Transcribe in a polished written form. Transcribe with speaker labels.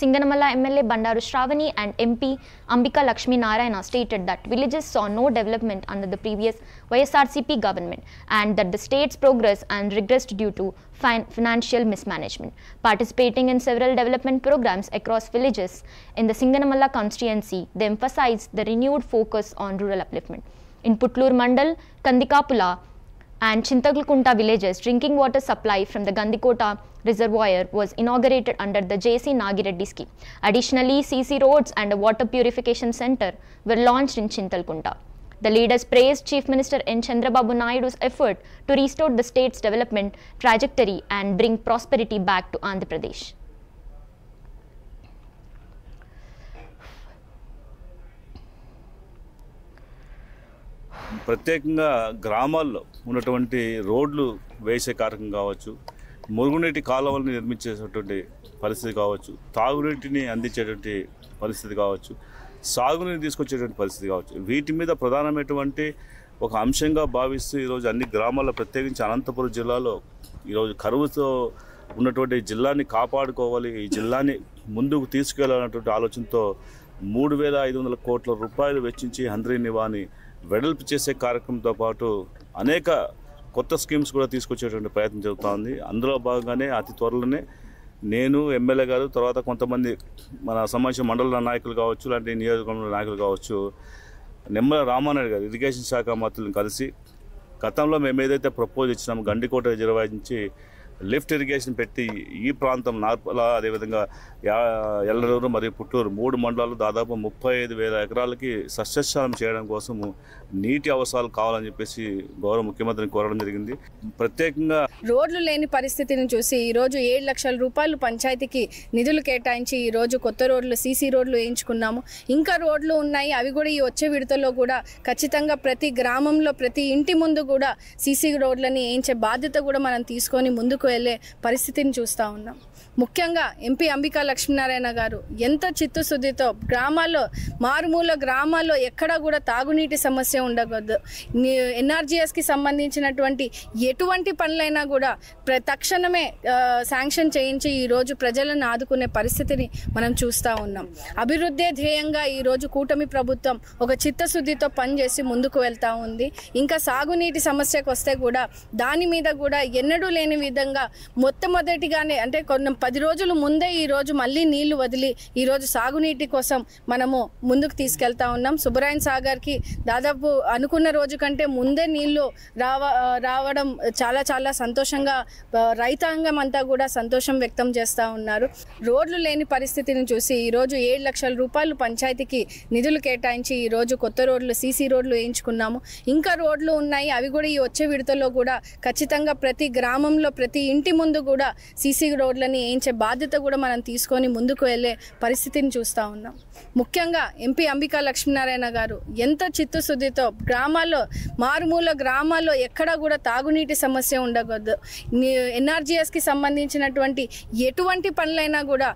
Speaker 1: Singanamala MLA Bandaru Shravani and MP Ambika Lakshmi Narayana stated that villages saw no development under the previous YSRCP government and that the state's progress and regressed due to financial mismanagement. Participating in several development programs across villages in the Singanamala constituency, they emphasized the renewed focus on rural upliftment. In Putlur Mandal, Kandikapula and Chintakulkunta villages, drinking water supply from the Gandikota reservoir was inaugurated under the J.C. Nagireddy scheme. Additionally, CC roads and a water purification center were launched in Chintalkunta. The leaders praised Chief Minister N. Chandrababu Naidu's effort to restore the state's development trajectory and bring prosperity back to Andhra Pradesh.
Speaker 2: ప్రత్యేకంగా గ్రామాల్లో ఉన్నటువంటి రోడ్లు వేసే కార్యక్రమం కావచ్చు, మురుగునీటి కాలువలను నిర్మించేటటువంటి పరిస్థితి కావచ్చు, తాగునీటిని అందించేటువంటి పరిస్థితి కావచ్చు, సాగునీరు తీసుకొచ్చేటువంటి పరిస్థితి కావచ్చు, వీటి మీద ప్రధానమైనటువంటి ఒక అంశంగా భావిస్తూ ఈరోజు అన్ని గ్రామాల్లో ప్రత్యేకించి అనంతపురం జిల్లాలో ఈరోజు కరువుతో ఉన్నటువంటి జిల్లాని కాపాడుకోవాలి, ఈ జిల్లాని ముందుకు తీసుకెళ్లాలన్నటువంటి ఆలోచనతో 3,500 కోట్ల రూపాయలు వెచ్చించి హంద్రీ నివాని వెడల్పు చేసే కార్యక్రమంతో పాటు అనేక కొత్త స్కీమ్స్ కూడా తీసుకొచ్చేటువంటి ప్రయత్నం జరుగుతూ ఉంది. అందులో భాగంగానే అతి త్వరలోనే నేను, ఎమ్మెల్యే గారు, తర్వాత కొంతమంది మన సంబంధించిన మండల నాయకులు కావచ్చు, లాంటి నియోజకవర్గంలో నాయకులు కావచ్చు, నిమ్మల రామానాయుడు గారు ఇరిగేషన్ శాఖ మంత్రులను కలిసి గతంలో మేము ఏదైతే ప్రపోజ్ ఇచ్చినామో గండికోట రిజర్వాయర్ నుంచి లిఫ్ట్ ఇరిగేషన్ పెట్టి ఈ ప్రాంతం నార్పల, అదేవిధంగా ఎల్లరూరు మరియు పుట్టూరు 3 మండలాలు దాదాపు 35,000 ఎకరాలకి సస్యశ్యామలం చేయడం కోసము నీటి అవసరాలు కావాలని చెప్పేసి గౌరవ ముఖ్యమంత్రిని కోరడం జరిగింది. ప్రత్యేకంగా
Speaker 3: రోడ్లు లేని పరిస్థితిని చూసి ఈరోజు 7 లక్షల రూపాయలు పంచాయతీకి నిధులు కేటాయించి ఈరోజు కొత్త రోడ్లు, సీసీ రోడ్లు వేయించుకున్నాము. ఇంకా రోడ్లు ఉన్నాయి, అవి కూడా ఈ వచ్చే విడతలో కూడా ఖచ్చితంగా ప్రతి గ్రామంలో ప్రతి ఇంటి ముందు కూడా సీసీ రోడ్లని వేయించే బాధ్యత కూడా మనం తీసుకొని ముందుకు వెళ్ళే పరిస్థితిని చూస్తూ ఉన్నాం. ముఖ్యంగా ఎంపీ అంబికా లక్ష్మీనారాయణ గారు ఎంత చిత్తశుద్ధితో గ్రామాల్లో, మారుమూల గ్రామాల్లో ఎక్కడా కూడా తాగునీటి సమస్య ఉండకూడదు, ఎన్ఆర్జీఎస్కి సంబంధించినటువంటి ఎటువంటి పనులైనా కూడా తక్షణమే శాంక్షన్ చేయించి ఈరోజు ప్రజలను ఆదుకునే పరిస్థితిని మనం చూస్తూ ఉన్నాం. అభివృద్ధి ధ్యేయంగా ఈరోజు కూటమి ప్రభుత్వం ఒక చిత్తశుద్ధితో పనిచేసి ముందుకు వెళ్తూ ఉంది. ఇంకా సాగునీటి సమస్యకు వస్తే కూడా దాని మీద కూడా ఎన్నడూ లేని విధంగా మొట్టమొదటిగానే అంటే 10 రోజుల ముందే ఈరోజు మళ్ళీ నీళ్లు వదిలి ఈరోజు సాగునీటి కోసం మనము ముందుకు తీసుకెళ్తా ఉన్నాం. సుబ్బరాయన్ సాగర్కి దాదాపు అనుకున్న రోజు కంటే ముందే నీళ్లు రావడం చాలా చాలా సంతోషంగా రైతాంగం అంతా కూడా సంతోషం వ్యక్తం చేస్తూ ఉన్నారు. రోడ్లు లేని పరిస్థితిని చూసి ఈరోజు 7 లక్షల రూపాయలు పంచాయతీకి నిధులు కేటాయించి ఈరోజు కొత్త రోడ్లు, సీసీ రోడ్లు వేయించుకున్నాము. ఇంకా రోడ్లు ఉన్నాయి, అవి కూడా ఈ వచ్చే విడతలో కూడా ఖచ్చితంగా ప్రతి గ్రామంలో ప్రతి ఇంటి ముందు కూడా సీసీ రోడ్లని వేయించే బాధ్యత కూడా మనం తీసుకొని ముందుకు వెళ్ళే పరిస్థితిని చూస్తూ ఉన్నాం. ముఖ్యంగా ఎంపీ అంబికా లక్ష్మీనారాయణ గారు ఎంత చిత్తశుద్ధితో గ్రామాల్లో, మారుమూల గ్రామాల్లో ఎక్కడా కూడా తాగునీటి సమస్య ఉండకూడదు, ఎన్ఆర్జీఎస్కి సంబంధించినటువంటి ఎటువంటి పనులైనా కూడా